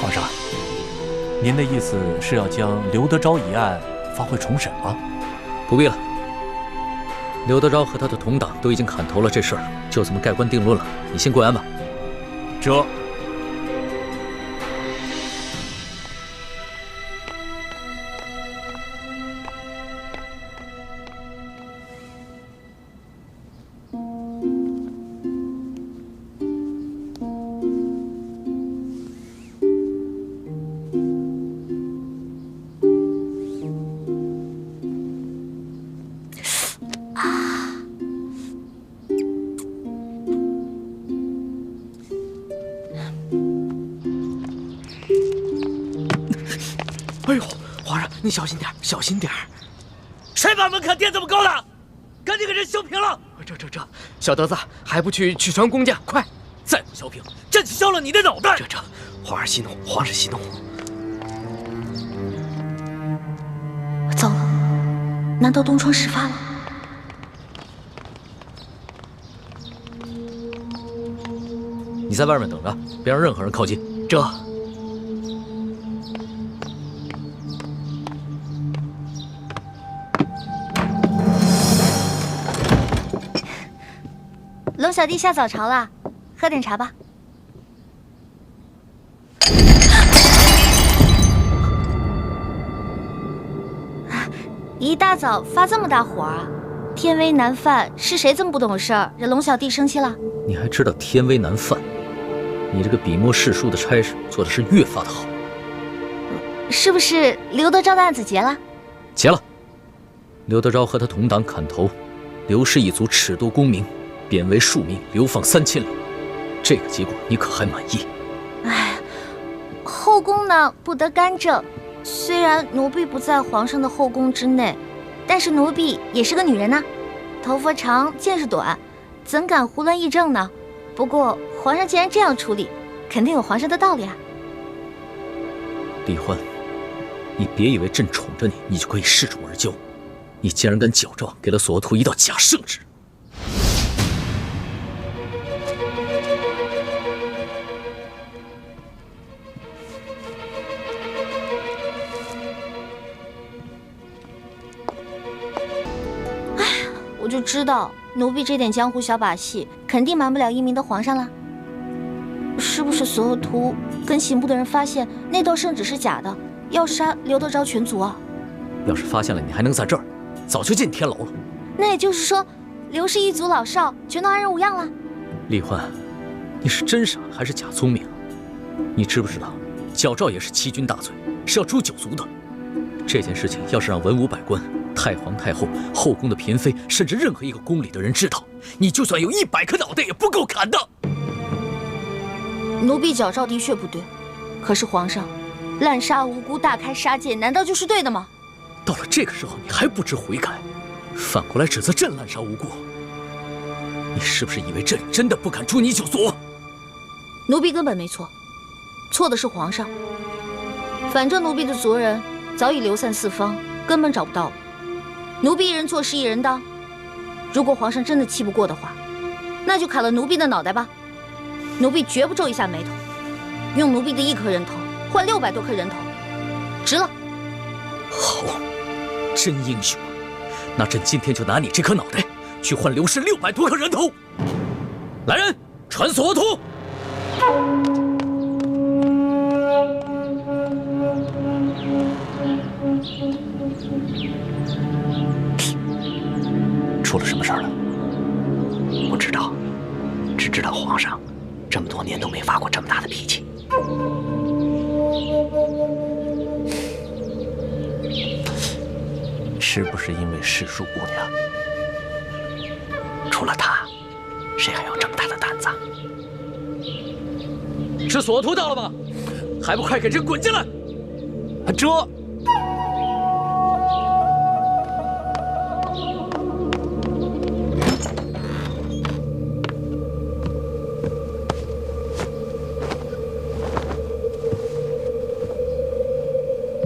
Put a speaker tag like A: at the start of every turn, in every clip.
A: 皇上，您的意思是要将刘德昭一案发回重审吗？
B: 不必了，刘德昭和他的同党都已经砍头了，这事儿就这么盖棺定论了。你先跪安吧。
A: 这。
C: 哎呦，皇上，你小心点，小心点！
D: 谁把门槛垫这么高的？赶紧给人削平了！
C: 这，小德子还不去传工匠，快！
D: 再不削平，朕削了你的脑袋！
C: 这，皇上息怒，皇上息怒。
E: 糟了，难道东窗事发了？
B: 你在外面等着，别让任何人靠近。
C: 这。
E: 龙小弟下早朝了，喝点茶吧。一大早发这么大火啊！天威难犯，是谁这么不懂事儿，惹龙小弟生气了？
B: 你还知道天威难犯？你这个笔墨诗书的差事做的是越发的好。
E: 是不是刘德昭的案子结了？
B: 结了。刘德昭和他同党砍头，刘氏一族褫夺功名。 贬为庶民，流放3000里，这个结果你可还满意？
E: 哎，后宫呢不得干政。虽然奴婢不在皇上的后宫之内，但是奴婢也是个女人呢，头发长，见识短，怎敢胡乱议政呢？不过皇上既然这样处理，肯定有皇上的道理啊。
B: 李欢，你别以为朕宠着你，你就可以恃宠而骄。你竟然敢矫诏给了索额图一道假圣旨！
E: 我就知道奴婢这点江湖小把戏，肯定瞒不了英明的皇上了。是不是索额图跟刑部的人发现那道圣旨是假的，要杀刘德昭全族啊？
B: 要是发现了，你还能在这儿？早就进天牢了。
E: 那也就是说，刘氏一族老少全都安然无恙了？
B: 李欢，你是真傻还是假聪明啊？你知不知道，矫诏也是欺君大罪，是要诛九族的。这件事情要是让文武百官、太皇太后、后宫的嫔妃，甚至任何一个宫里的人知道，你就算有100颗脑袋也不够砍的。
E: 奴婢矫诏的确不对，可是皇上滥杀无辜、大开杀戒，难道就是对的吗？
B: 到了这个时候，你还不知悔改，反过来指责朕滥杀无辜，你是不是以为朕真的不敢诛你九族？
E: 奴婢根本没错，错的是皇上。反正奴婢的族人早已流散四方，根本找不到了。奴婢一人做事一人当，如果皇上真的气不过的话，那就砍了奴婢的脑袋吧。奴婢绝不皱一下眉头，用奴婢的1颗人头换600多颗人头，值了。
B: 好，真英雄啊！那朕今天就拿你这颗脑袋去换刘氏600多颗人头。来人，传索额图。
C: 出了什么事儿了？不知道，只知道皇上这么多年都没发过这么大的脾气。
A: 是不是因为世庶姑娘？
C: 除了她，谁还有这么大的胆子？
B: 是索图到了吗？还不快给人滚进来！
A: 这。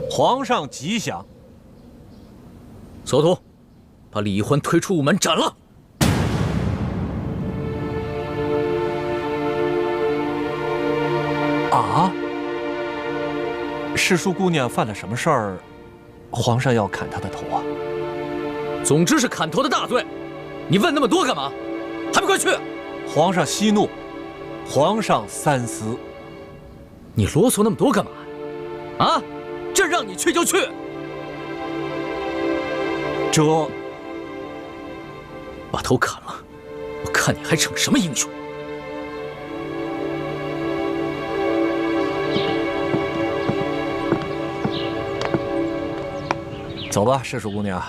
A: 皇上吉祥。
B: 索图，把李易欢推出午门斩了。
A: 啊！世淑姑娘犯了什么事儿？皇上要砍她的头啊？
B: 总之是砍头的大罪。你问那么多干嘛？还不快去！
A: 皇上息怒，皇上三思。
B: 你啰嗦那么多干嘛？啊！ 这让你去就去，
A: 这
B: 把头砍了，我看你还逞什么英雄！
A: 走吧，世淑姑娘。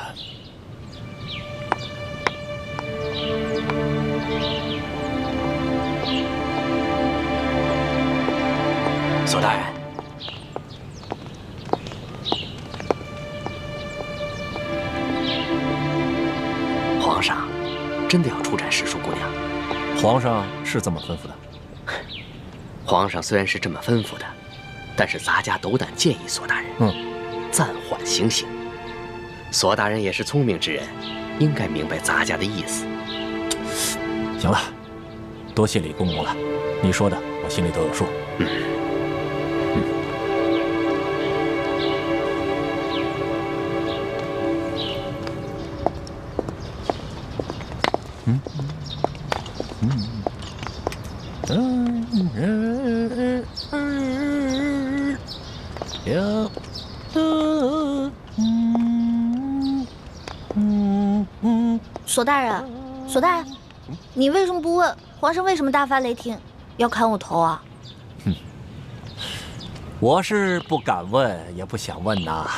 C: 索大人。 皇上真的要出斩世淑姑娘？
A: 皇上是这么吩咐的。
C: 皇上虽然是这么吩咐的，但是咱家斗胆建议索大人，暂缓行刑。索大人也是聪明之人，应该明白咱家的意思。
A: 行了，多谢李公公了，你说的我心里都有数。
E: 索大人，索大人，你为什么不问皇上为什么大发雷霆，要砍我头啊？
A: 我是不敢问，也不想问呐。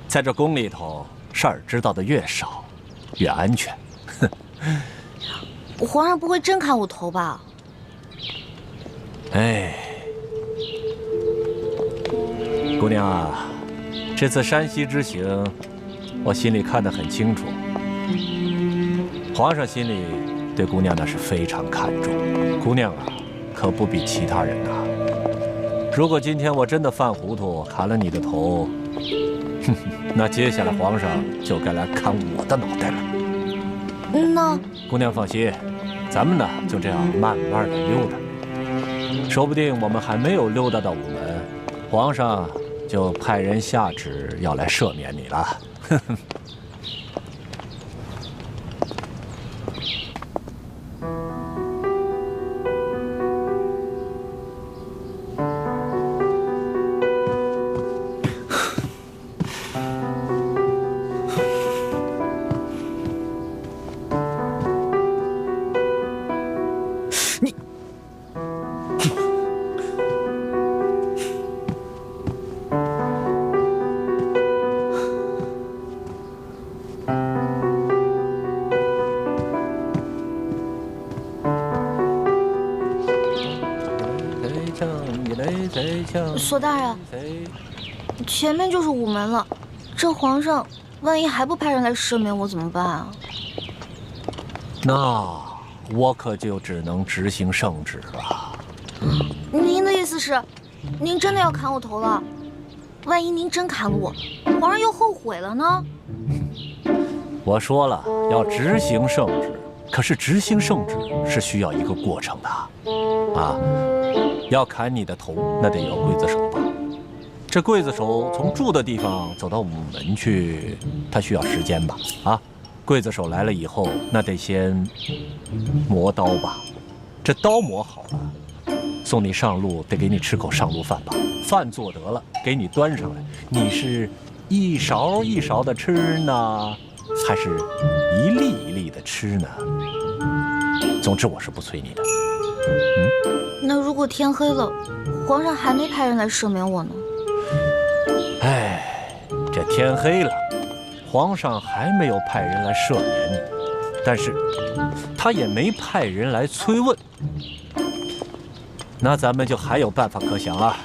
A: 在这宫里头，事儿知道的越少，越安全。
E: 皇上不会真砍我头吧？
A: 哎，姑娘啊，这次山西之行，我心里看得很清楚。皇上心里对姑娘那是非常看重。姑娘啊，可不比其他人呐。如果今天我真的犯糊涂，砍了你的头，那接下来皇上就该来砍我的脑袋了。
E: 那
A: 姑娘放心，咱们呢就这样慢慢的溜达。说不定我们还没有溜达到午门，皇上就派人下旨要来赦免你了。
E: 索大人，前面就是午门了，这皇上万一还不派人来赦免我怎么办啊？
A: 那我可就只能执行圣旨了。
E: 您的意思是，您真的要砍我头了？万一您真砍了我，皇上又后悔了呢？
A: 我说了要执行圣旨，可是执行圣旨是需要一个过程的，啊。要砍你的头，那得有刽子手吧？这刽子手从住的地方走到午门去，他需要时间吧？啊，刽子手来了以后，那得先磨刀吧？这刀磨好了，送你上路，得给你吃口上路饭吧？饭做得了，给你端上来，你是一勺一勺的吃呢，还是一粒一粒的吃呢？总之，我是不催你的。
E: 那如果天黑了，皇上还没派人来赦免我呢？
A: 哎，这天黑了，皇上还没有派人来赦免你，但是他也没派人来催问。那咱们就还有办法可想啊。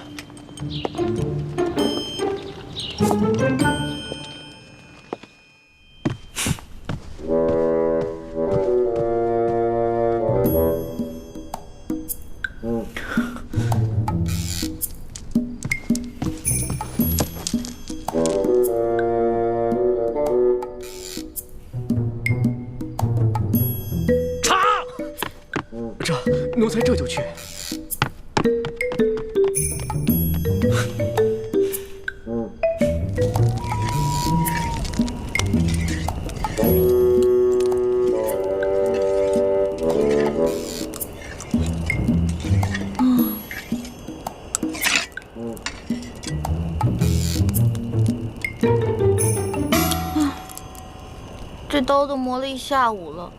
C: 奴才这就去。
E: 这刀都磨了一下午了，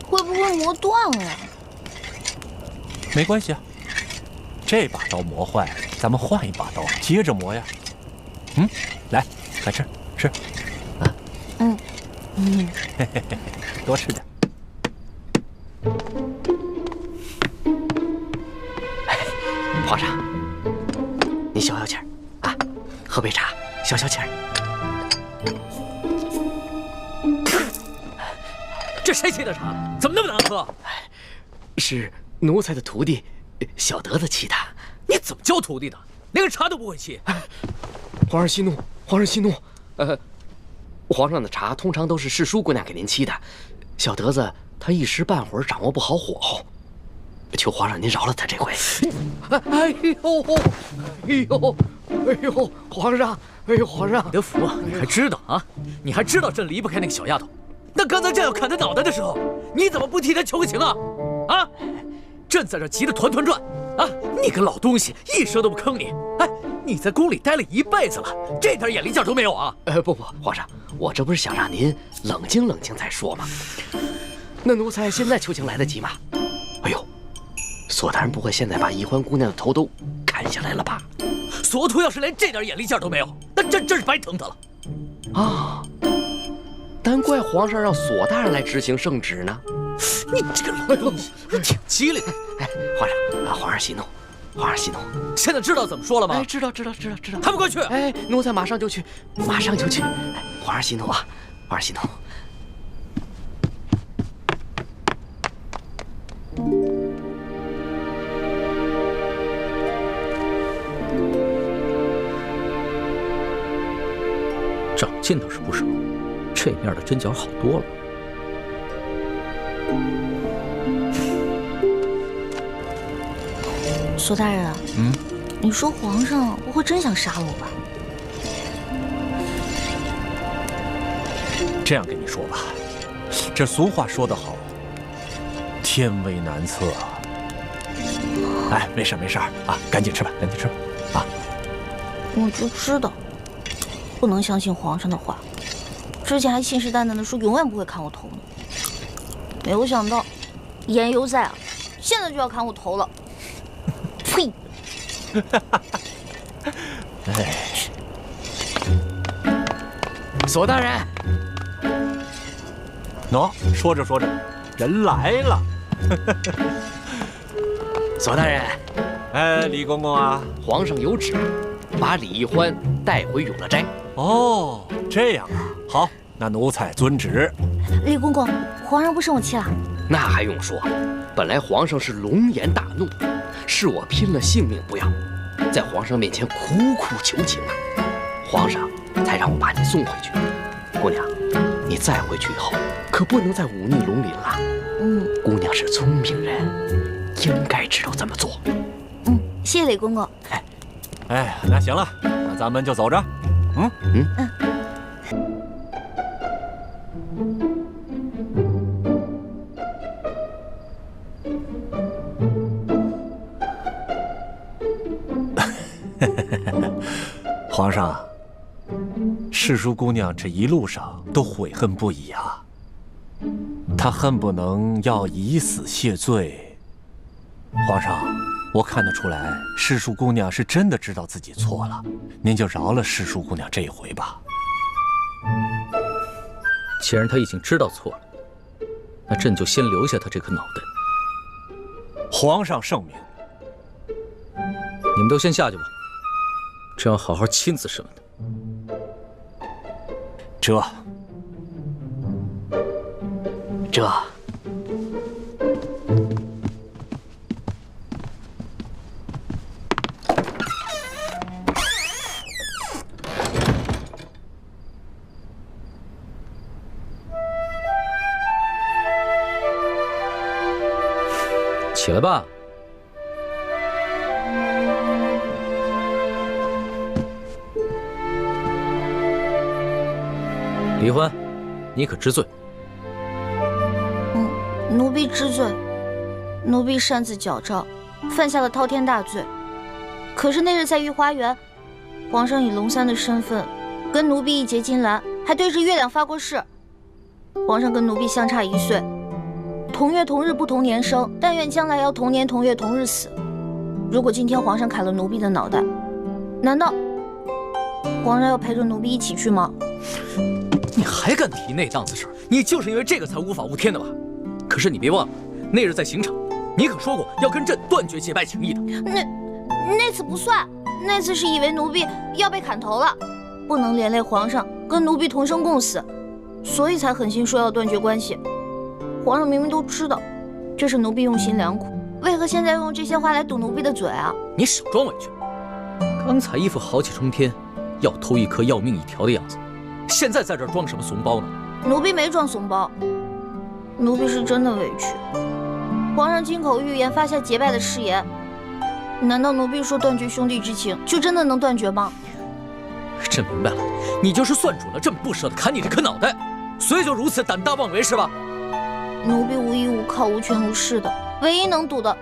E: 会不会磨断了呀？
A: 没关系啊，这把刀磨坏了，咱们换一把刀，接着磨呀。来，快吃吃。嘿嘿嘿，多吃点。
C: 皇上，你消消气儿啊，喝杯茶消消气儿。
B: 这谁沏的茶？怎么那么难喝？
C: 是奴才的徒弟小德子沏的。
B: 你怎么教徒弟的？连个茶都不会沏？
C: 皇上息怒，皇上息怒。皇上的茶通常都是世叔姑娘给您沏的，小德子他一时半会儿掌握不好火候，求皇上您饶了他这回。哎呦，皇上，皇上，
B: 你的福啊！你还知道啊？你还知道朕离不开那个小丫头？那刚才朕要砍他脑袋的时候，你怎么不替他求情啊？啊！朕在这急得团团转啊！你个老东西，一声都不吭你！哎，你在宫里待了一辈子了，这点眼力劲儿都没有啊！
C: 不，皇上，我这不是想让您冷静冷静再说吗？那奴才现在求情来得及吗？哎呦，索大人不会现在把宜欢姑娘的头都砍下来了吧？
B: 索图要是连这点眼力劲儿都没有，那朕真是白疼他了。
C: 啊！难怪皇上让索大人来执行圣旨呢。
B: 你这个老东西，挺机灵。
C: 哎，皇上息怒，皇上息怒。
B: 现在知道怎么说了吗？
C: 哎，知道。
B: 还不快去！
C: 哎，奴才马上就去，马上就去。皇上息怒啊，皇上息怒。
B: 长进倒是不少，这面的针脚好多了。
E: 索大人，你说皇上不会真想杀我吧？
A: 这样跟你说吧，这俗话说得好，天威难测啊。哎，没事啊，赶紧吃吧啊！
E: 我就知道，不能相信皇上的话。之前还信誓旦旦的说永远不会砍我头呢，没有想到言犹在耳，现在就要砍我头了。呸！
A: 哎，
C: 索大人，
A: 喏，说着人来了。
C: 索大人，
A: 哎，李公公啊，
C: 皇上有旨，把李易欢带回永乐斋。
A: 哦，这样啊，好，那奴才遵旨。
E: 李公公，皇上不生我气了？
C: 那还用说，本来皇上是龙颜大怒，是我拼了性命不要，在皇上面前苦苦求情啊，皇上才让我把你送回去。姑娘，你再回去以后，可不能再忤逆龙鳞了。姑娘是聪明人，应该知道怎么做。
E: 谢谢李公公。
A: 哎，那行了，那咱们就走着。皇上，世叔姑娘这一路上都悔恨不已啊，她恨不能要以死谢罪。皇上，我看得出来，世叔姑娘是真的知道自己错了，您就饶了世叔姑娘这一回吧。
B: 既然她已经知道错了，那朕就先留下她这颗脑袋。
A: 皇上圣明，
B: 你们都先下去吧，朕要好好亲自审问他。
A: 这
B: 起来吧。李欢，你可知罪？
E: 奴婢知罪。奴婢擅自矫诏，犯下了滔天大罪。可是那日在御花园，皇上以龙三的身份，跟奴婢一结金兰，还对着月亮发过誓。皇上跟奴婢相差1岁。同月同日不同年生，但愿将来要同年同月同日死。如果今天皇上砍了奴婢的脑袋，难道皇上要陪着奴婢一起去吗？
B: 你还敢提那档子事儿？你就是因为这个才无法无天的吧？可是你别忘了，那日在刑场，你可说过要跟朕断绝结拜情谊的。
E: 那次不算，那次是以为奴婢要被砍头了，不能连累皇上跟奴婢同生共死，所以才狠心说要断绝关系。皇上明明都知道，这是奴婢用心良苦，为何现在用这些话来堵奴婢的嘴啊？
B: 你少装委屈！刚才一副豪气冲天，要偷一颗要命一条的样子，现在在这儿装什么怂包呢？
E: 奴婢没装怂包，奴婢是真的委屈。皇上金口玉言发下结拜的誓言，难道奴婢说断绝兄弟之情，就真的能断绝吗？
B: 朕明白了，你就是算准了朕不舍得砍你这颗脑袋，所以就如此胆大妄为是吧？
E: 奴婢无依无靠、无权无势的，唯一能赌的，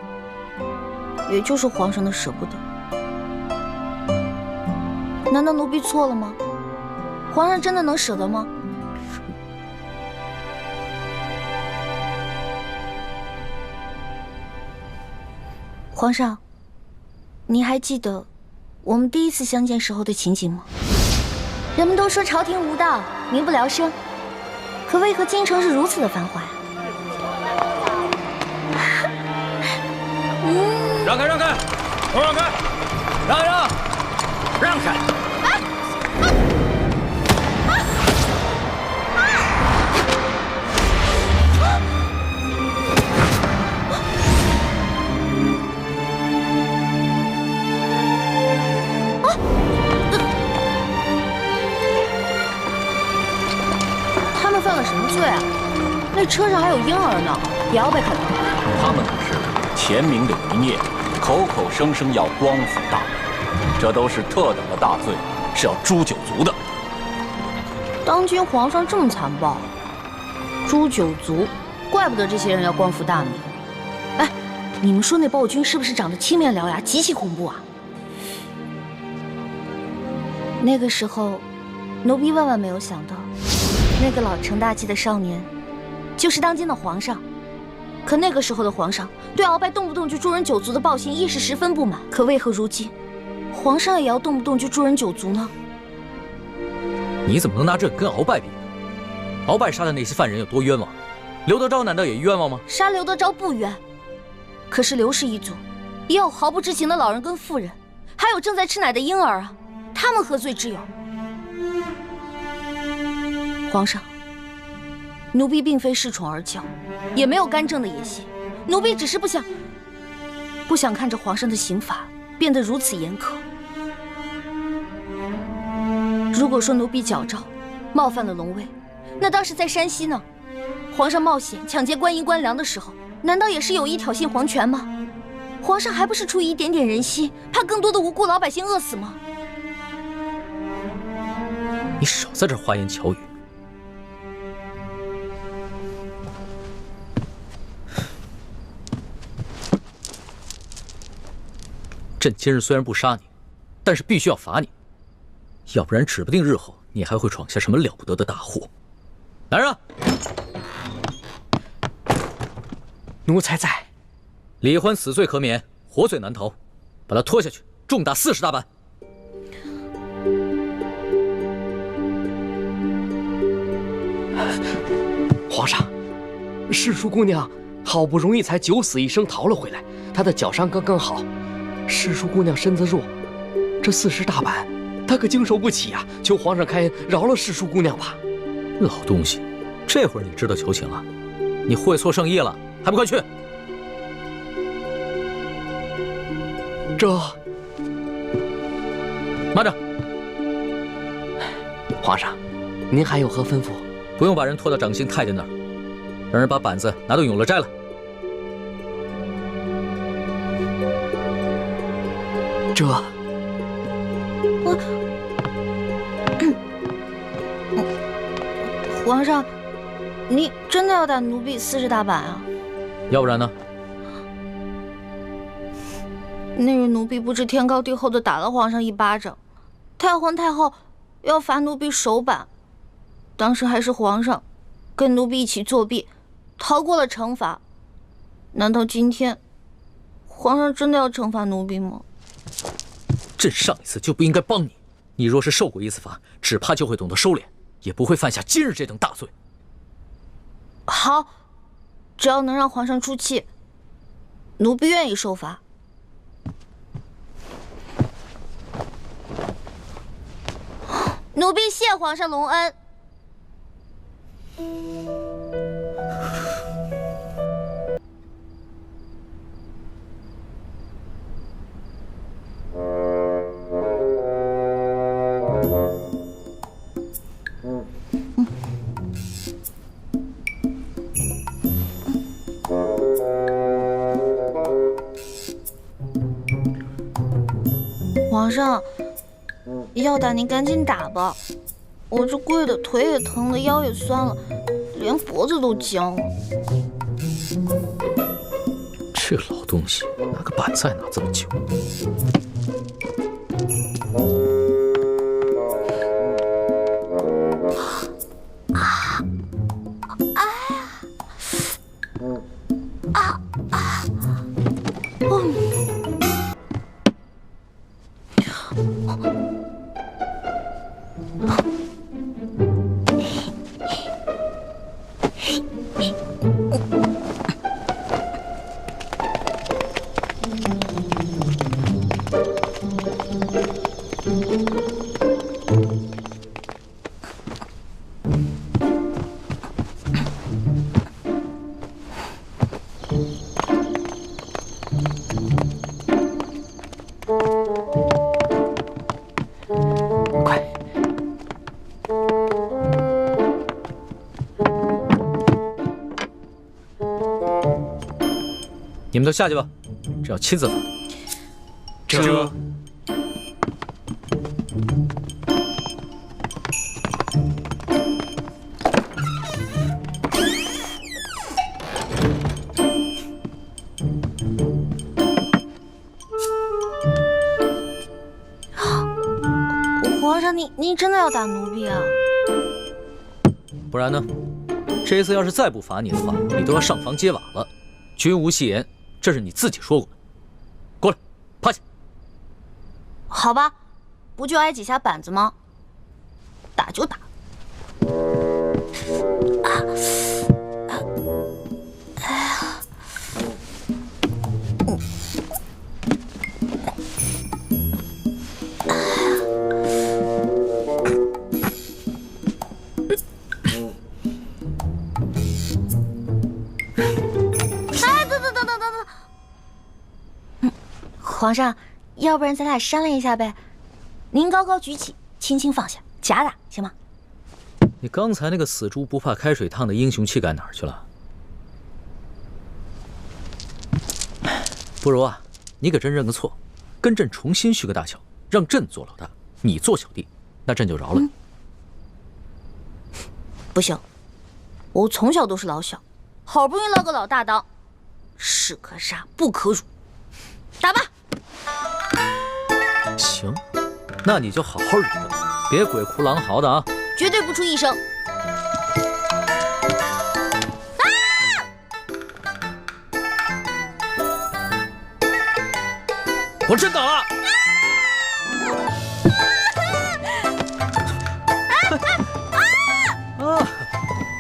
E: 也就是皇上的舍不得。难道奴婢错了吗？皇上真的能舍得吗？皇上，您还记得我们第一次相见时候的情景吗？人们都说朝廷无道，民不聊生，可为何京城是如此的繁华呀？
B: 让开，让开，都让开，让一让，让开！
E: 他们犯了什么罪啊？那车上还有婴儿呢，也要被砍头。
A: 他们可是前明的余孽，口口声声要光复大明，这都是特等的大罪，是要诛九族的。
E: 当今皇上这么残暴，诛九族，怪不得这些人要光复大明。哎，你们说那暴君是不是长得青面獠牙，极其恐怖啊？那个时候，奴婢万万没有想到，那个老成大器的少年，就是当今的皇上。可那个时候的皇上对鳌拜动不动就诛人九族的暴行亦是十分不满，可为何如今皇上也要动不动就诛人九族呢？
B: 你怎么能拿这跟鳌拜比呢？鳌拜杀的那些犯人有多冤枉？刘德昭难道也冤枉吗？
E: 杀刘德昭不冤，可是刘氏一族也有毫不知情的老人跟妇人，还有正在吃奶的婴儿啊，他们何罪之有？皇上，奴婢并非恃宠而骄，也没有干政的野心，奴婢只是不想看着皇上的刑罚变得如此严苛。如果说奴婢矫诏冒犯了龙威，那当时在山西呢，皇上冒险抢劫官银官粮的时候，难道也是有意挑衅皇权吗？皇上还不是出于一点点人心，怕更多的无辜老百姓饿死吗？
B: 你少在这花言巧语。朕今日虽然不杀你，但是必须要罚你，要不然指不定日后你还会闯下什么了不得的大祸。来人啊！
C: 奴才在。
B: 李欢死罪可免，活罪难逃，把他拖下去，重打40大板。
C: 皇上，世淑姑娘好不容易才9死1生逃了回来，她的脚伤刚刚好，世淑姑娘身子弱，这40大板她可经受不起啊！求皇上开恩，饶了世淑姑娘吧。
B: 老东西，这会儿你知道求情了？你会错圣意了，还不快去！
C: 这……
B: 慢着，
C: 皇上，您还有何吩咐？
B: 不用把人拖到掌心太监那儿，让人把板子拿到永乐斋来。
C: 这……
E: 皇上，你真的要打奴婢40大板啊？
B: 要不然呢？
E: 那日奴婢不知天高地厚的打了皇上一巴掌，太皇太后要罚奴婢手板，当时还是皇上跟奴婢一起作弊，逃过了惩罚。难道今天皇上真的要惩罚奴婢吗？
B: 朕上一次就不应该帮你，你若是受过一次罚，只怕就会懂得收敛，也不会犯下今日这等大罪。
E: 好，只要能让皇上出气，奴婢愿意受罚。奴婢谢皇上隆恩。皇上，要打您赶紧打吧，我这跪的腿也疼了，腰也酸了，连脖子都僵了。
B: 这老东西拿个板子还拿这么久。你们都下去吧，这要亲自罚。
C: 这……
E: 皇上，您真的要打奴婢啊？
B: 不然呢？这一次要是再不罚你的话，你都要上房揭瓦了。君无戏言，这是你自己说过的。过来，趴下。
E: 好吧，不就挨几下板子吗？打就打。皇上，要不然咱俩商量一下呗？您高高举起，轻轻放下，假打行吗？
B: 你刚才那个死猪不怕开水烫的英雄气概哪儿去了？不如啊，你给朕认个错，跟朕重新续个大桥，让朕做老大，你做小弟，那朕就饶了你。
E: 不行，我从小都是老小，好不容易落个老大当，士可杀不可辱。打吧。
B: 行，那你就好好忍着，别鬼哭狼嚎的啊！
E: 绝对不出一声。
B: 我真打了！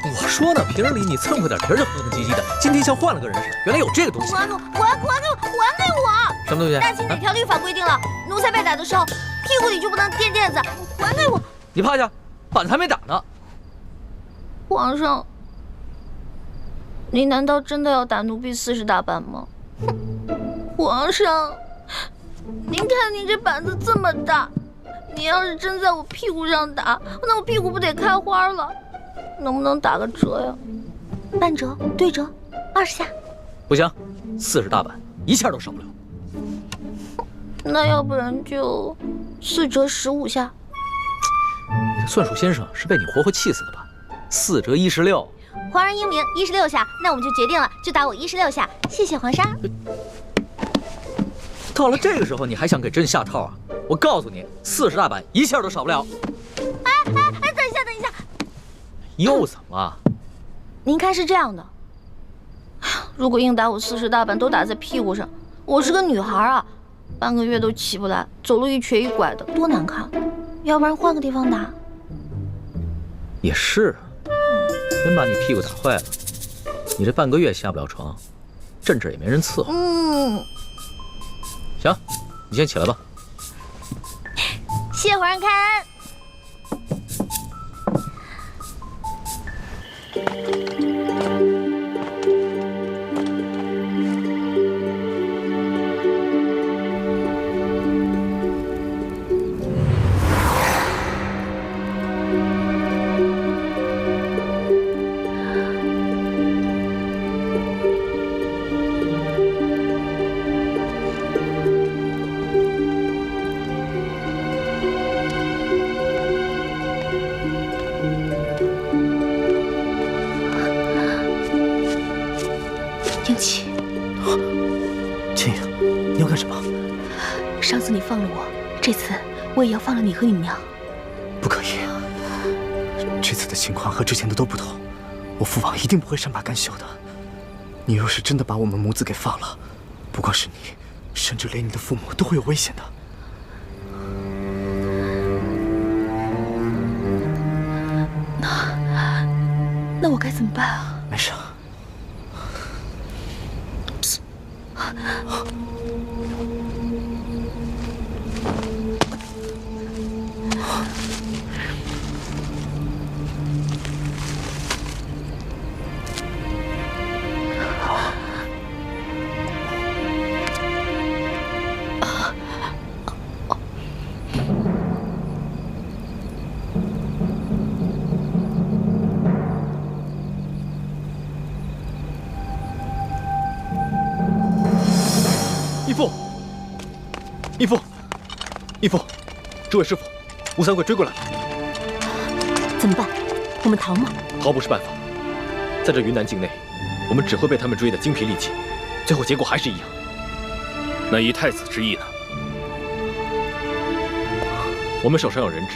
B: 我说呢，平日里你蹭破点皮就哼哼唧唧的，今天像换了个人似的。原来有这个东西。
E: 还给我！
B: 什么东西？
E: 大清哪条律法规定了，奴才被打的时候，屁股里就不能垫垫子？还给我！
B: 你趴下，板子还没打呢。
E: 皇上，您难道真的要打奴婢40大板吗？皇上，您看您这板子这么大，你要是真在我屁股上打，那我屁股不得开花了？能不能打个折呀？半折、对折，20下。
B: 不行，40大板，一下都少不了。
E: 那要不然就4折15下。
B: 你的算术先生是被你活活气死的吧？4折16。
E: 皇上英明，16下，那我们就决定了，就打我16下。谢谢皇上。
B: 到了这个时候，你还想给朕下套啊？我告诉你，40大板一下都少不了。
E: 哎，等一下，
B: 又怎么了？
E: 您看是这样的，如果硬打我40大板都打在屁股上，我是个女孩啊，半个月都起不来，走路一瘸一拐的，多难看。要不然换个地方打。
B: 也是，真把你屁股打坏了，你这半个月下不了床，朕这也没人伺候。行，你先起来吧。
E: 谢皇上开恩。
F: 英奇，
G: 倩影，你要干什么？
F: 上次你放了我，这次我也要放了你和你娘。
G: 不可以，这次的情况和之前的都不同，我父王一定不会善罢甘休的。你若是真的把我们母子给放了，不光是你，甚至连你的父母都会有危险的。
F: 那我该怎么办啊？
G: 没事。义父，这位师傅，吴三桂追过来了。
F: 怎么办？我们逃吗？
B: 逃不是办法，在这云南境内，我们只会被他们追得精疲力尽，最后结果还是一样。
H: 那以太子之意呢？
B: 我们手上有人质，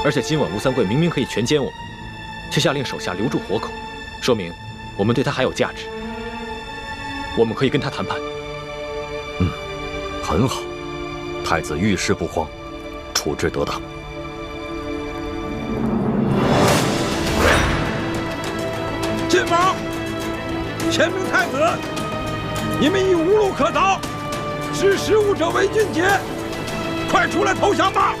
B: 而且今晚吴三桂明明可以全歼我们，却下令手下留住活口，说明我们对他还有价值。我们可以跟他谈判。
H: 很好，太子遇事不慌，处置得当。
I: 晋王，启禀太子，你们已无路可逃，识时务者为俊杰，快出来投降吧！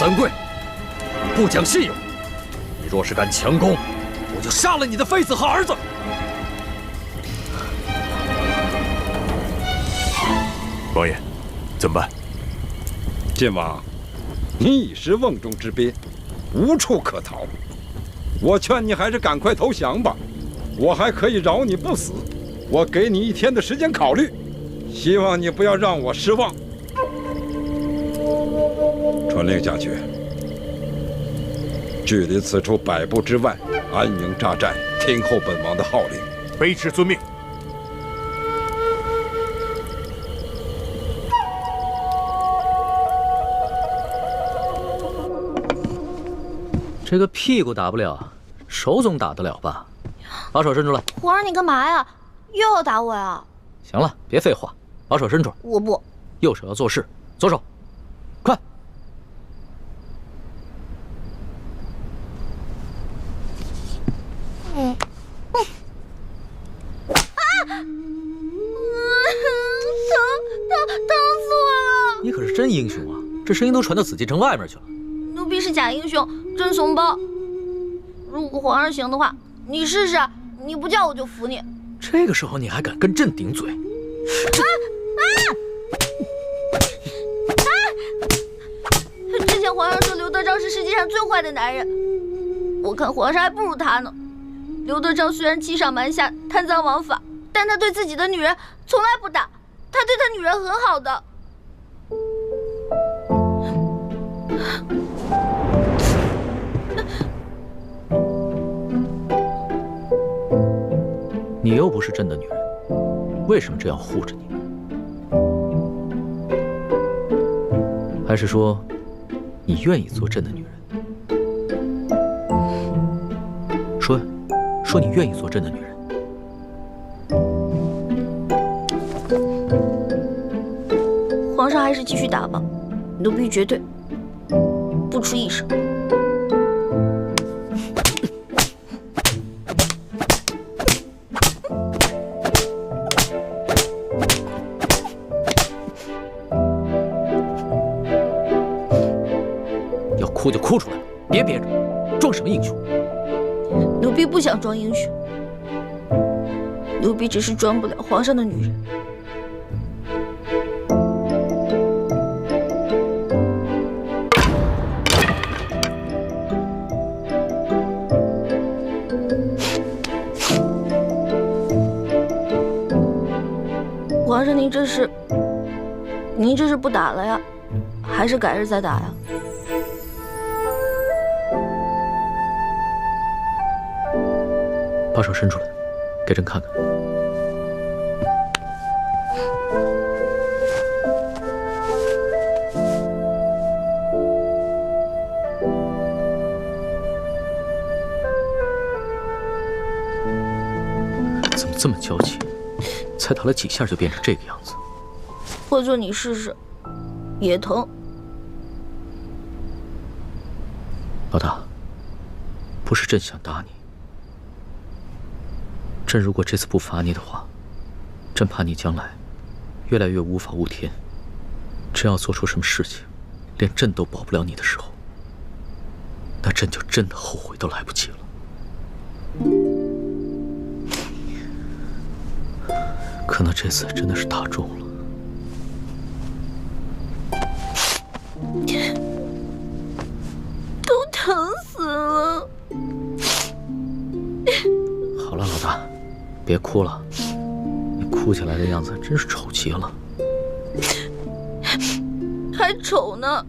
H: 三桂，不讲信用！你若是敢强攻，我就杀了你的妃子和儿子！
J: 王爷，怎么办？
I: 晋王，你已是瓮中之鳖，无处可逃。我劝你还是赶快投降吧，我还可以饶你不死。我给你1天的时间考虑，希望你不要让我失望。传令下去，距离此处100步之外安营扎寨，听候本王的号令。
J: 卑职遵命。
B: 这个屁股打不了，手总打得了吧？把手伸出来。
E: 皇上，你干嘛呀？又要打我呀？
B: 行了，别废话，把手伸出来。
E: 我不。
B: 右手要做事，左手，快！
E: 疼死我了！
B: 你可是真英雄啊，这声音都传到紫禁城外面去了。
E: 奴婢是假英雄，真怂包。如果皇上行的话，你试试，你不叫我就服你。
B: 这个时候你还敢跟朕顶嘴？
E: 之前皇上说刘德昭是世界上最坏的男人，我看皇上还不如他呢。刘德昭虽然欺上瞒下、贪赃枉法，但他对自己的女人从来不打，他对他女人很好的。
B: 你又不是朕的女人，为什么这样护着你？还是说，你愿意做朕的女人？说呀，说你愿意做朕的女人。
E: 皇上还是继续打吧，奴婢绝对不出一声。
B: 哭就哭出来，别憋着，装什么英雄？
E: 奴婢不想装英雄，奴婢只是装不了皇上的女人。皇上，您这是不打了呀，还是改日再打呀？
B: 把手伸出来，给朕看看。怎么这么娇气？才打了几下就变成这个样子。
E: 或者你试试，也疼。
B: 老大，不是朕想打你。朕如果这次不罚你的话，朕怕你将来越来越无法无天。真要做出什么事情，连朕都保不了你的时候，那朕就真的后悔都来不及了。可能这次真的是打中了。
E: 都疼死了。
B: 好了，老大。别哭了，你哭起来的样子真是丑极了。
E: 还丑呢，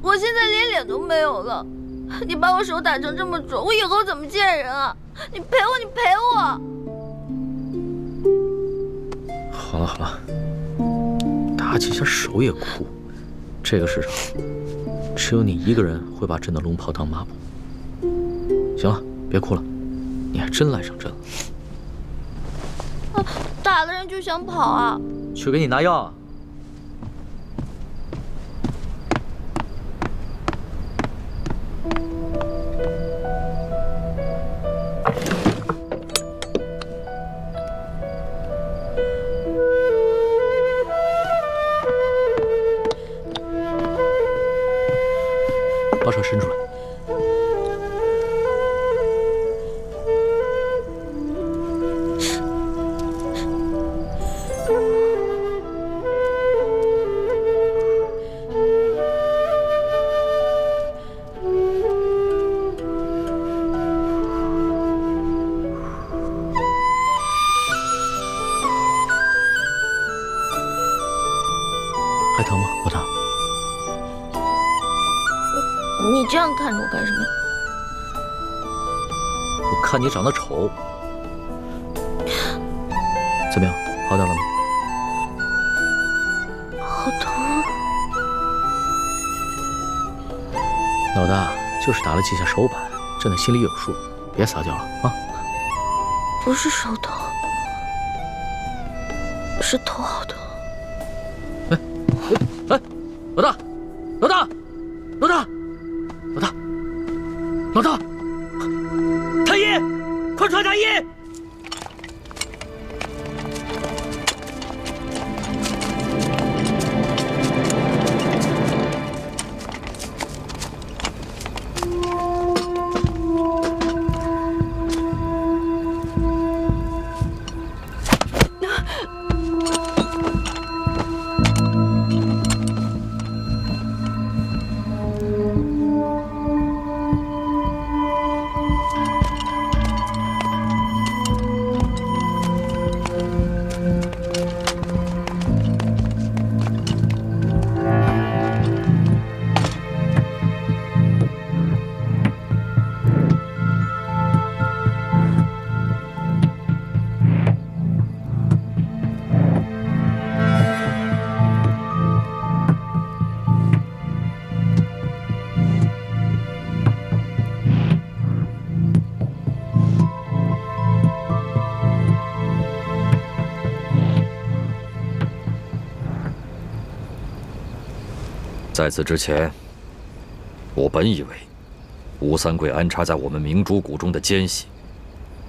E: 我现在连脸都没有了。你把我手打成这么肿，我以后怎么见人啊？你陪我，你陪我。
B: 好了好了，打几下手也哭。这个世上，只有你一个人会把朕的龙袍当抹布。行了，别哭了，你还真赖上朕了。
E: 打了人就想跑啊！
B: 去给你拿药啊！把手伸出来。还疼吗，老大？
E: 你这样看着我干什么？
B: 我看你长得丑。怎么样，好点了吗？
E: 好疼。
B: 老大就是打了几下手板，朕的心里有数，别撒娇了啊！
F: 不是手疼，是头好疼。
B: 哎，老大，老大，老大，老大，老大，
D: 太医，快传太医！
H: 在此之前，我本以为吴三桂安插在我们明珠谷中的奸细，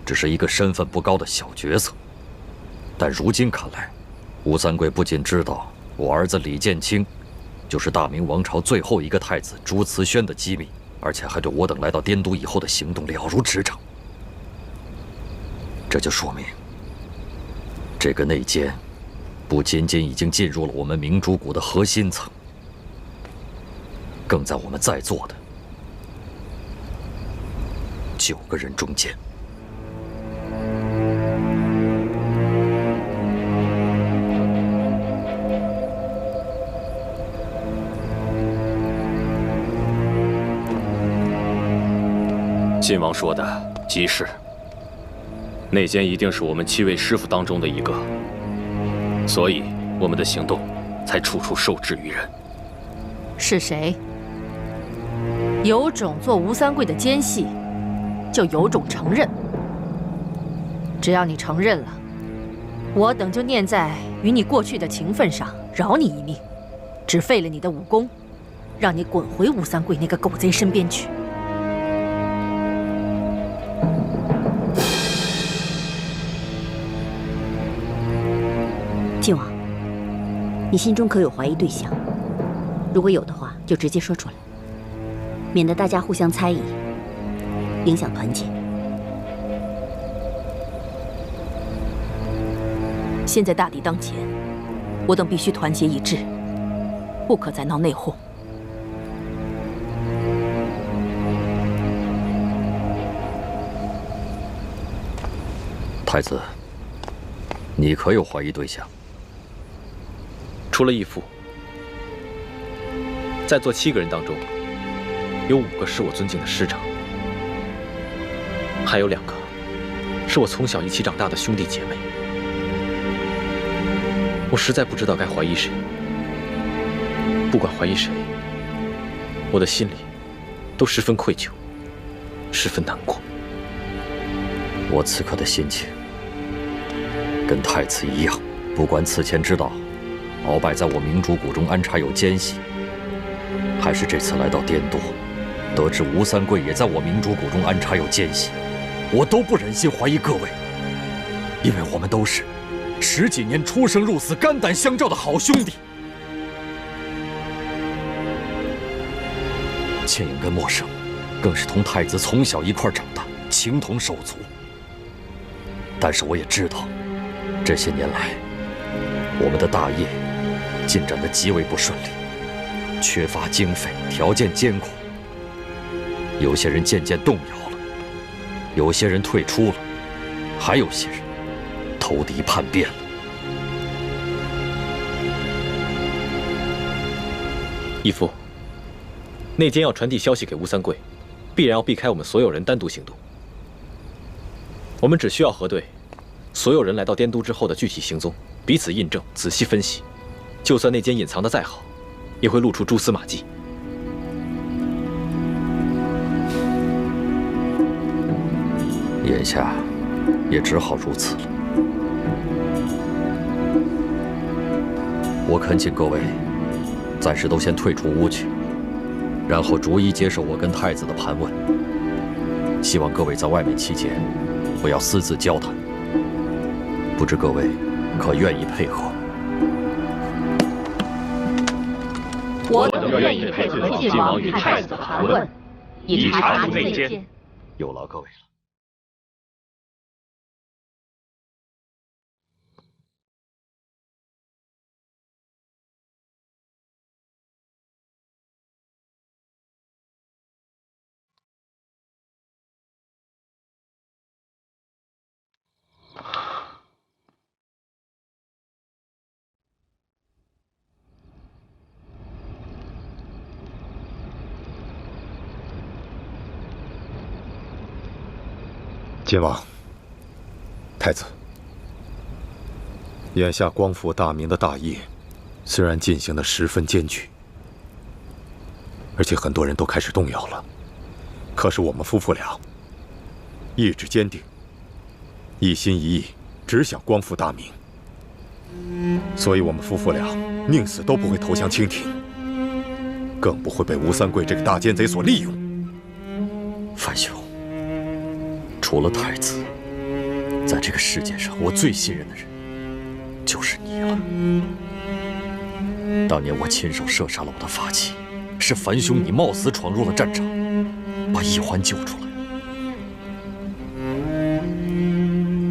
H: 只是一个身份不高的小角色。但如今看来，吴三桂不仅知道我儿子李建清就是大明王朝最后一个太子朱慈轩的机密，而且还对我等来到滇都以后的行动了如指掌。这就说明，这个内奸不仅仅已经进入了我们明珠谷的核心层，更在我们在座的9个人中间。
K: 晋王说的极是，内奸一定是我们7位师傅当中的一个，所以我们的行动才处处受制于人。
L: 是谁？有种做吴三桂的奸细，就有种承认。只要你承认了，我等就念在与你过去的情分上，饶你一命，只废了你的武功，让你滚回吴三桂那个狗贼身边去。
M: 靖王，你心中可有怀疑对象？如果有的话，就直接说出来，免得大家互相猜疑，影响团结。
F: 现在大敌当前，我等必须团结一致，不可再闹内讧。
H: 太子，你可有怀疑对象？
K: 除了义父，在座7个人当中，有5个是我尊敬的师长，还有2个是我从小一起长大的兄弟姐妹。我实在不知道该怀疑谁。不管怀疑谁，我的心里都十分愧疚，十分难过。
H: 我此刻的心情跟太子一样，不管此前知道鳌拜在我明珠谷中安插有奸细，还是这次来到滇都，得知吴三桂也在我明珠谷中安插有奸细，我都不忍心怀疑各位，因为我们都是10几年出生入死、肝胆相照的好兄弟。倩影跟默笙，更是同太子从小一块长大，情同手足。但是我也知道，这些年来，我们的大业进展得极为不顺利，缺乏经费，条件艰苦。有些人渐渐动摇了，有些人退出了，还有些人投敌叛变了。
K: 义父，内奸要传递消息给吴三桂，必然要避开我们所有人单独行动。我们只需要核对所有人来到滇都之后的具体行踪，彼此印证，仔细分析。就算内奸隐藏的再好，也会露出蛛丝马迹。
H: 眼下也只好如此了。我恳请各位暂时都先退出屋去，然后逐一接受我跟太子的盘问。希望各位在外面期间不要私自交谈。不知各位可愿意配合？
F: 我等愿意配合晋王与太子的盘问，以查出内奸。
H: 有劳各位了。
N: 晋王、太子，眼下光复大明的大业，虽然进行得十分艰巨，而且很多人都开始动摇了，可是我们夫妇俩意志坚定，一心一意，只想光复大明，所以我们夫妇俩宁死都不会投降清廷，更不会被吴三桂这个大奸贼所利用。
H: 范兄。除了太子，在这个世界上，我最信任的人就是你了。当年我亲手射杀了我的发妻，是樊兄你冒死闯入了战场，把易欢救出来。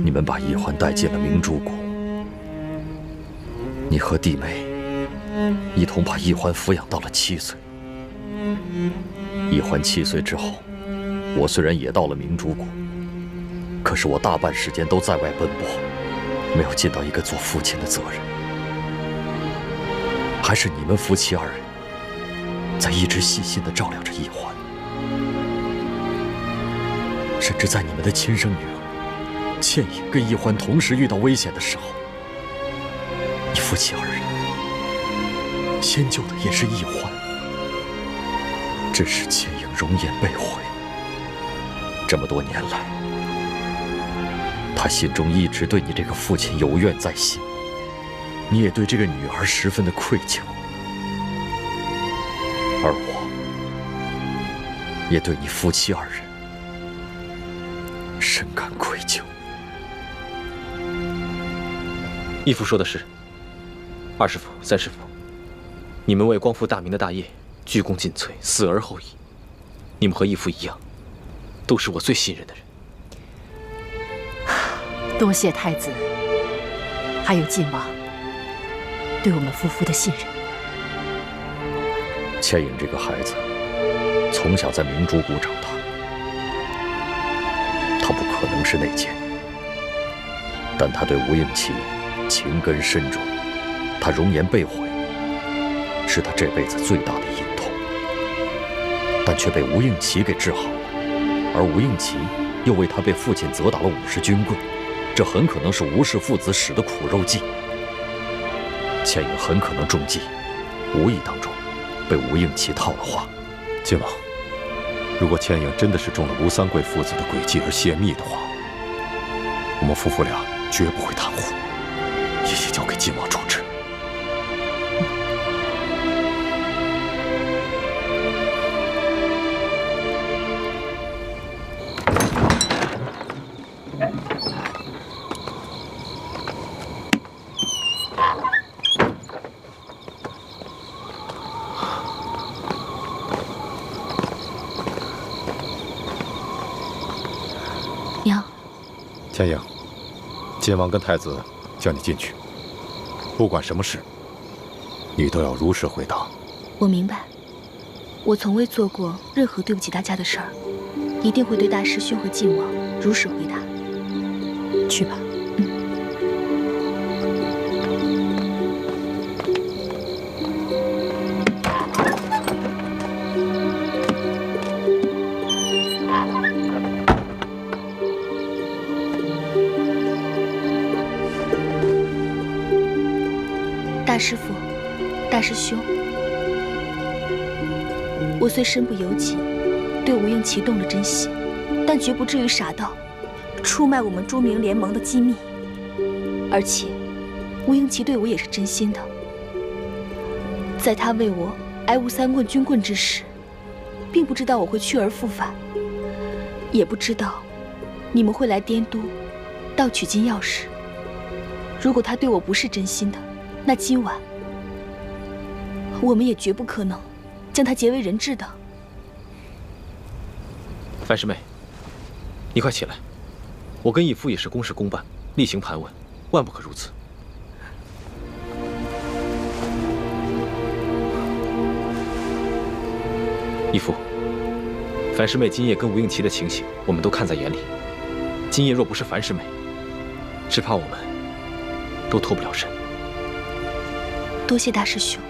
H: 你们把易欢带进了明珠谷，你和弟妹一同把易欢抚养到了7岁。易欢7岁之后，我虽然也到了明珠谷。可是我大半时间都在外奔波，没有尽到一个做父亲的责任。还是你们夫妻2人在一直细心地照料着易欢，甚至在你们的亲生女儿倩影跟易欢同时遇到危险的时候，你夫妻2人先救的也是易欢，致使倩影容颜被毁。这么多年来，他心中一直对你这个父亲有怨在心，你也对这个女儿十分的愧疚，而我也对你夫妻2人深感愧疚。
K: 义父说的是，2师父、3师父，你们为光复大明的大业鞠躬尽瘁，死而后已。你们和义父一样，都是我最信任的人。
L: 多谢太子，还有晋王对我们夫妇的信任。
H: 倩影这个孩子，从小在明珠谷长大，他不可能是内奸，但他对吴应琪情根深重，他容颜被毁，是他这辈子最大的隐痛，但却被吴应琪给治好了，而吴应琪又为他被父亲责打了50军棍。这很可能是吴氏父子使的苦肉计，倩影很可能中计，无意当中被吴应琪套了话。
N: 晋王，如果倩影真的是中了吴三桂父子的诡计而泄密的话，我们夫妇俩绝不会袒护，一切交给晋王处置。倩影，晋王跟太子叫你进去，不管什么事，你都要如实回答。
O: 我明白，我从未做过任何对不起大家的事儿，一定会对大师兄和晋王如实回答。去吧。大师父，大师兄，我虽身不由己，对吴应琪动了真心，但绝不至于傻到出卖我们朱明联盟的机密。而且，吴英奇对我也是真心的。在他为我挨吴三棍军棍之时，并不知道我会去而复返，也不知道你们会来滇都盗取金钥匙。如果他对我不是真心的，那今晚我们也绝不可能将他结为人质的。
K: 樊师妹，你快起来！我跟义父也是公事公办，例行盘问，万不可如此。义父，樊师妹今夜跟吴应奇的情形，我们都看在眼里。今夜若不是樊师妹，只怕我们都脱不了身。
O: 多谢大师兄。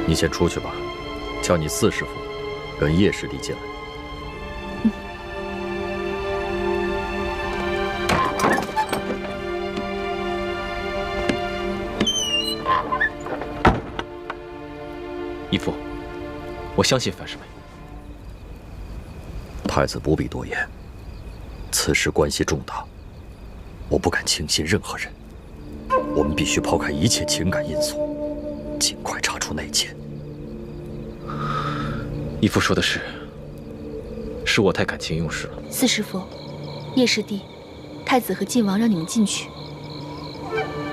H: 你先出去吧，叫你四师傅跟叶师弟进来。
K: 义父，我相信樊师妹。
H: 太子不必多言，此事关系重大，我不敢轻信任何人。我们必须抛开一切情感因素，尽快查出内奸。
K: 义父说的是我太感情用事了。
O: 四师傅，叶师弟，太子和晋王让你们进去。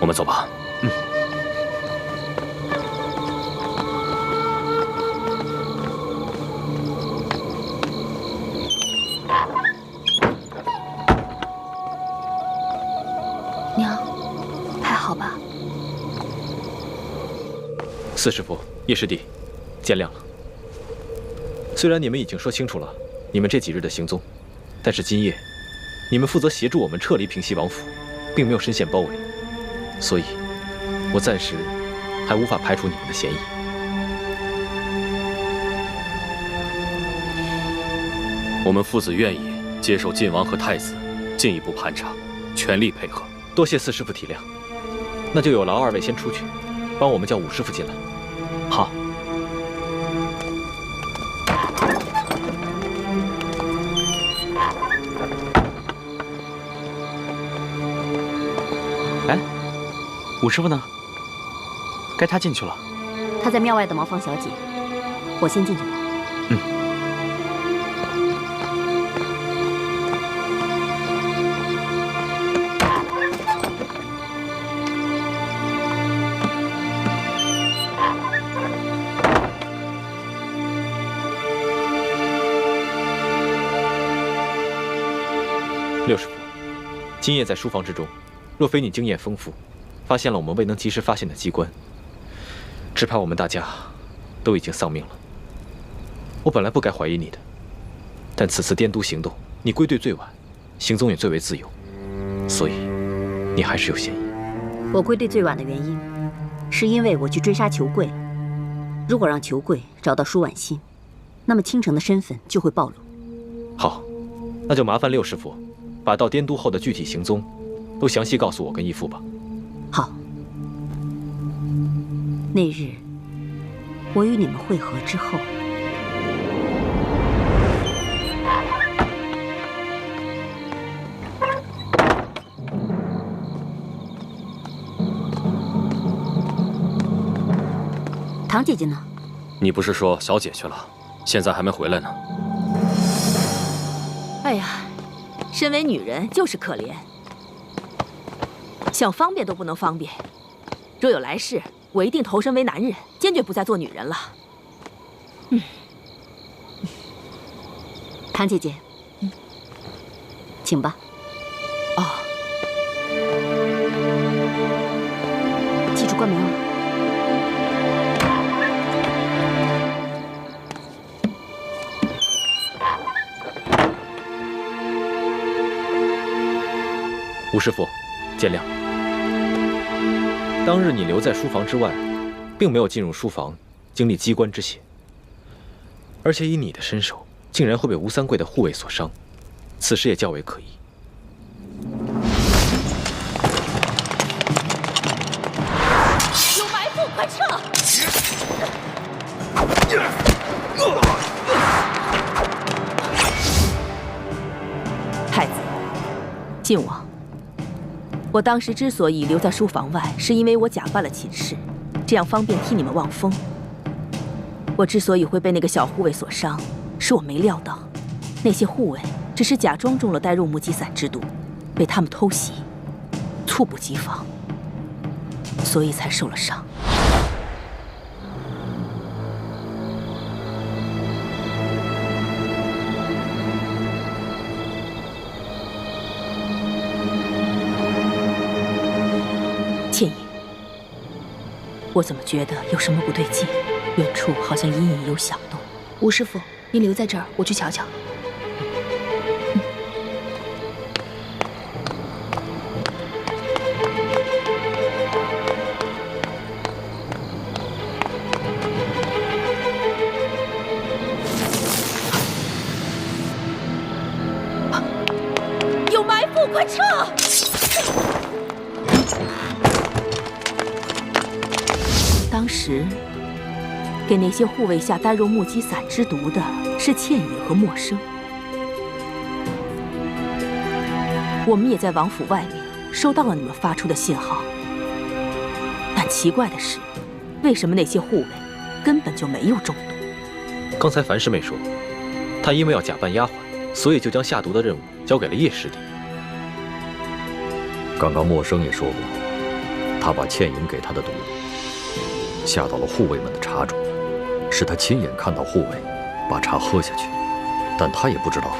K: 我们走吧。
O: 娘，还好吧？
K: 四师傅，叶师弟，见谅了。虽然你们已经说清楚了你们这几日的行踪，但是今夜你们负责协助我们撤离平西王府，并没有深陷包围，所以我暂时还无法排除你们的嫌疑。
H: 我们父子愿意接受晋王和太子进一步盘查，全力配合。
K: 多谢四师傅体谅，那就有劳二位先出去，帮我们叫武师傅进来。
C: 好。
P: 哎，武师傅呢？该他进去了。
M: 他在庙外的茅房小姐，我先进去吧。
K: 六师傅，今夜在书房之中，若非你经验丰富，发现了我们未能及时发现的机关，只怕我们大家都已经丧命了。我本来不该怀疑你的，但此次滇都行动，你归队最晚，行踪也最为自由，所以你还是有嫌疑。
M: 我归队最晚的原因，是因为我去追杀裘贵了。如果让裘贵找到舒婉心，那么倾城的身份就会暴露。
K: 好，那就麻烦六师傅把到滇都后的具体行踪都详细告诉我跟义父吧。
M: 好。那日我与你们会合之后，唐姐姐呢？
H: 你不是说小姐去了，现在还没回来呢？
L: 哎呀，身为女人就是可怜，想方便都不能方便。若有来世，我一定投身为男人，坚决不再做女人了。
M: 唐姐姐，请吧。
L: 哦，
M: 记住关门哦。
K: 吴师傅，见谅。当日你留在书房之外，并没有进入书房经历机关之险，而且以你的身手，竟然会被吴三桂的护卫所伤，此事也较为可疑。
L: 有埋伏，快撤！
Q: 晋王，我当时之所以留在书房外，是因为我假扮了秦氏，这样方便替你们望风。我之所以会被那个小护卫所伤，是我没料到，那些护卫只是假装中了呆肉目击散之毒，被他们偷袭，猝不及防，所以才受了伤。倩影，我怎么觉得有什么不对劲？远处好像隐隐有响动。
O: 吴师傅，您留在这儿，我去瞧瞧。
Q: 有埋伏，快撤！当时给那些护卫下呆肉目击散之毒的是倩影和默生。我们也在王府外面收到了你们发出的信号，但奇怪的是，为什么那些护卫根本就没有中毒？
K: 刚才樊师妹说，她因为要假扮丫鬟，所以就将下毒的任务交给了叶师弟。
H: 刚刚默生也说过，他把倩影给他的毒下到了护卫们的茶中，是他亲眼看到护卫把茶喝下去，但他也不知道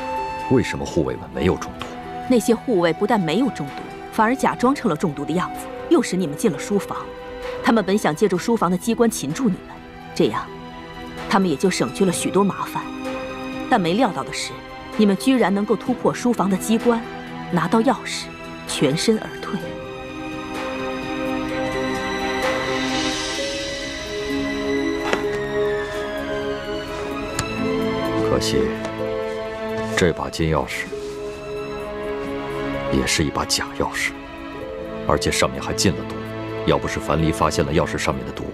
H: 为什么护卫们没有中毒。
Q: 那些护卫不但没有中毒，反而假装成了中毒的样子，诱使你们进了书房。他们本想借助书房的机关擒住你们，这样他们也就省去了许多麻烦。但没料到的是，你们居然能够突破书房的机关，拿到钥匙，全身而退。
H: 可惜，这把金钥匙也是一把假钥匙，而且上面还进了毒。要不是樊离发现了钥匙上面的毒，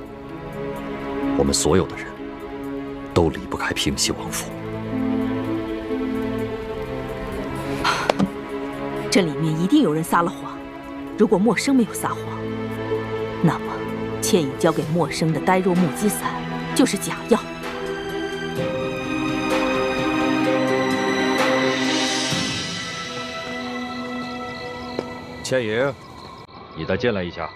H: 我们所有的人都离不开平西王府。
Q: 这里面一定有人撒了谎。如果默生没有撒谎，那么倩影交给默生的呆肉目击散就是假药。
N: 倩影，
H: 你再进来一下。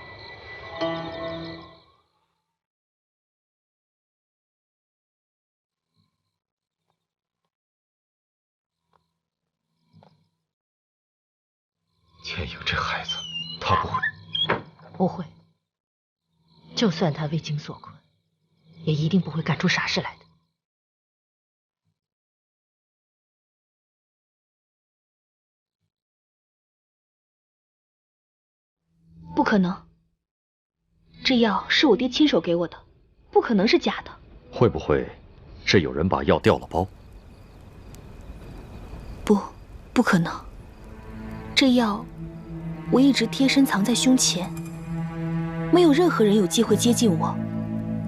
B: 倩影这孩子，他不会。
L: 不会。就算他为情所困，也一定不会干出傻事来的。
O: 不可能，这药是我爹亲手给我的，不可能是假的。
H: 会不会是有人把药调了包？
O: 不可能。这药我一直贴身藏在胸前，没有任何人有机会接近我。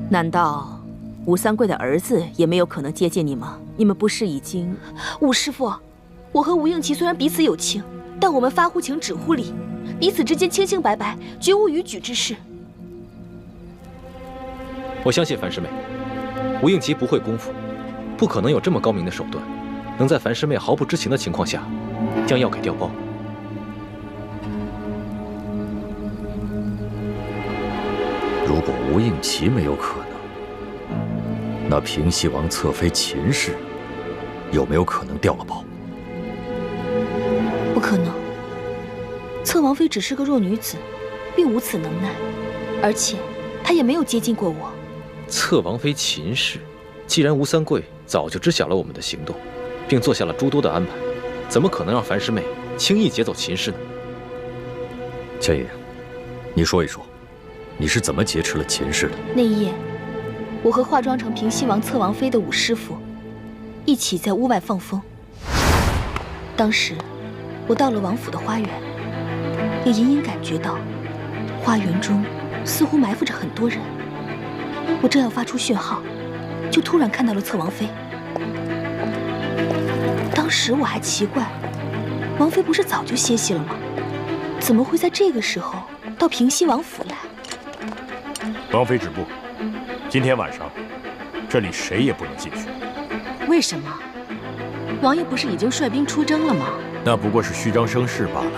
Q: 难道吴三桂的儿子也没有可能接近你吗？你们不是已经……
O: 吴师傅，我和吴应琪虽然彼此有情，但我们发乎情，止乎礼，彼此之间清清白白，绝无逾矩之事。
K: 我相信樊师妹，吴应琪不会功夫，不可能有这么高明的手段，能在樊师妹毫不知情的情况下将药给调包。
H: 如果吴应琪没有可能，那平西王侧妃秦氏有没有可能调了包？
O: 不可能。侧王妃只是个弱女子，并无此能耐，而且她也没有接近过我。
K: 侧王妃秦氏，既然吴三桂早就知晓了我们的行动，并做下了诸多的安排，怎么可能让樊师妹轻易劫走秦氏呢？
H: 倩影，你说一说，你是怎么劫持了秦氏的？
O: 那一夜，我和化妆成平西王侧王妃的武师傅一起在屋外放风。当时我到了王府的花园，也隐隐感觉到花园中似乎埋伏着很多人。我正要发出讯号，就突然看到了侧王妃。当时我还奇怪，王妃不是早就歇息了吗？怎么会在这个时候到平西王府来？
J: 王妃止步，今天晚上这里谁也不能进去。
L: 为什么？王爷不是已经率兵出征了吗？
J: 那不过是虚张声势罢了。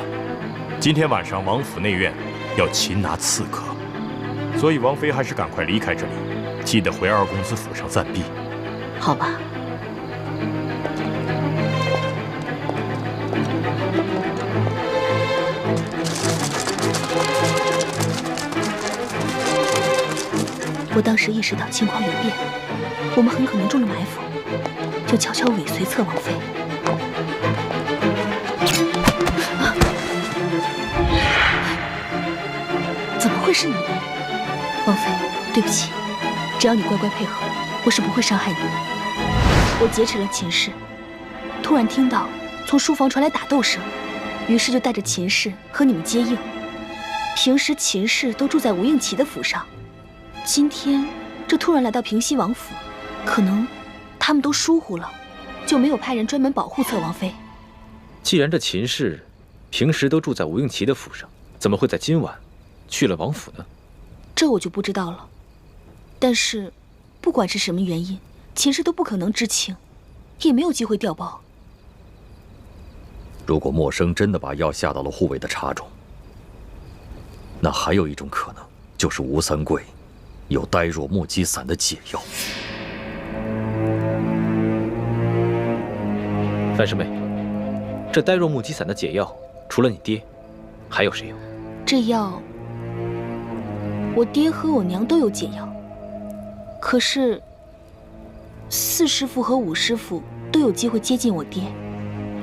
J: 今天晚上王府内院要擒拿刺客，所以王妃还是赶快离开这里，记得回二公子府上暂避。
L: 好吧。
O: 我当时意识到情况有变，我们很可能中了埋伏，就悄悄尾随侧王妃。怎么会是你，王妃？对不起，只要你乖乖配合，我是不会伤害你的。我劫持了秦氏，突然听到从书房传来打斗声，于是就带着秦氏和你们接应。平时秦氏都住在吴应奇的府上。今天这突然来到平西王府，可能他们都疏忽了，就没有派人专门保护侧王妃。
K: 既然这秦氏平时都住在吴应奇的府上，怎么会在今晚去了王府呢？
O: 这我就不知道了。但是，不管是什么原因，秦氏都不可能知情，也没有机会调包。
H: 如果默笙真的把药下到了护卫的茶中，那还有一种可能，就是吴三桂有呆若木鸡散的解药。
K: 范师妹，这呆若木鸡散的解药，除了你爹，还有谁有？
O: 这药，我爹和我娘都有解药，可是4师傅和5师傅都有机会接近我爹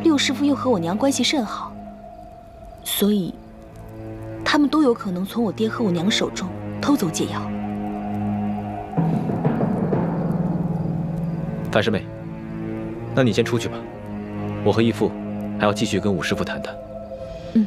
O: ，6师傅又和我娘关系甚好，所以他们都有可能从我爹和我娘手中偷走解药。
K: 范师妹，那你先出去吧，我和义父还要继续跟5师傅谈谈。
O: 嗯。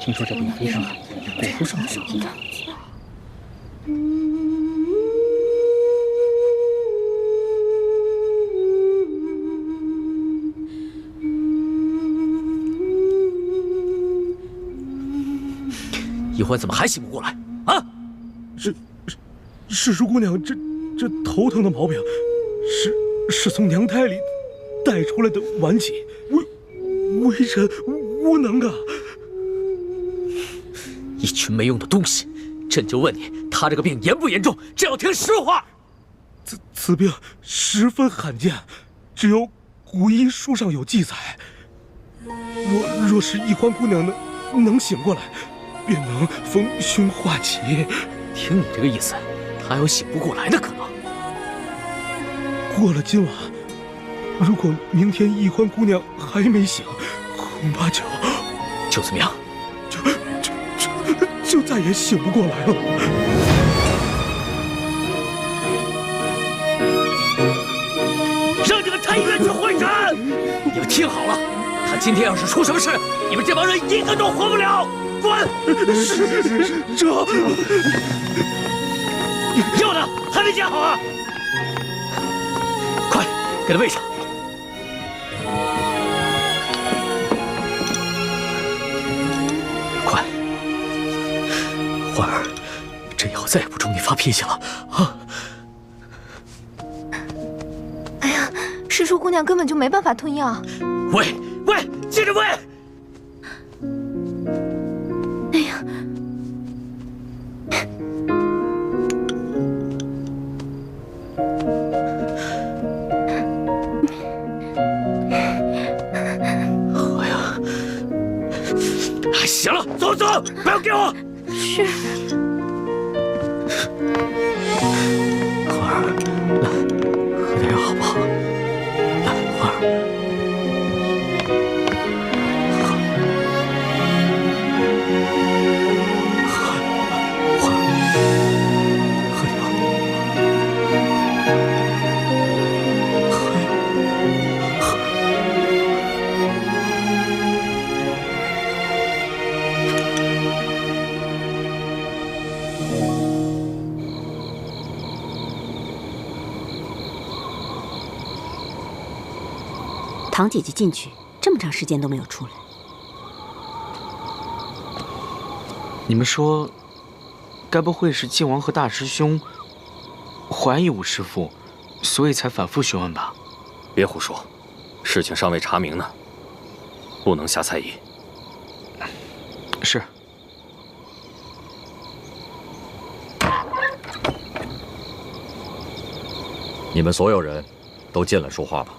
G: 听说这病非常罕见，被出什么手机？
B: 易欢怎么还醒不过来啊？
R: 是叔姑娘，这头疼的毛病，是从娘胎里带出来的顽疾，微臣无能啊！
B: 一群没用的东西！朕就问你，他这个病严不严重？朕要听实话。
R: 此病十分罕见，只有古医书上有记载。若是易欢姑娘能醒过来，便能逢凶化吉。
B: 听你这个意思，他还有醒不过来的可能。
R: 过了今晚，如果明天易欢姑娘还没醒，恐怕
B: 就怎么样？
R: 就再也醒不过来了。
D: 让你们太医院去会诊！
B: 你们听好了，他今天要是出什么事，你们这帮人一个都活不了！滚！
R: 这
D: 药呢？还没煎好啊！
B: 快给他喂上。快，欢儿，这药再也不准你发脾气了啊！
O: 哎呀，师叔姑娘根本就没办法吞药。
B: 喂，接着喂！
O: 哎呀！
B: 喝呀！
D: 行了，走，不要给我！
O: 是。
B: 欢儿，来，喝点药好不好？来，欢儿。
M: 堂姐姐进去这么长时间都没有出来。
P: 你们说，该不会是靖王和大师兄怀疑武师父，所以才反复询问吧？
H: 别胡说，事情尚未查明呢，不能瞎猜疑。
P: 是。
H: 你们所有人都进来说话吧。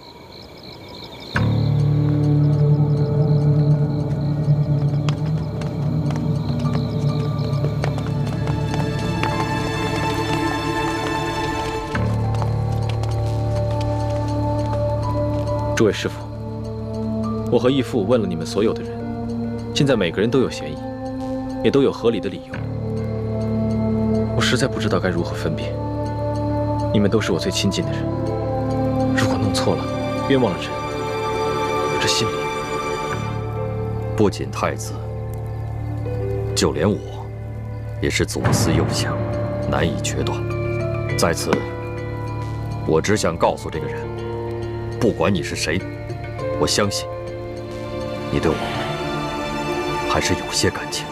K: 诸位师傅，我和义父问了你们所有的人，现在每个人都有嫌疑，也都有合理的理由。我实在不知道该如何分辨。你们都是我最亲近的人，如果弄错了，冤枉了人，我这心里……
H: 不仅太子，就连我，也是左思右想，难以决断。在此，我只想告诉这个人，不管你是谁，我相信你对我还是有些感情的。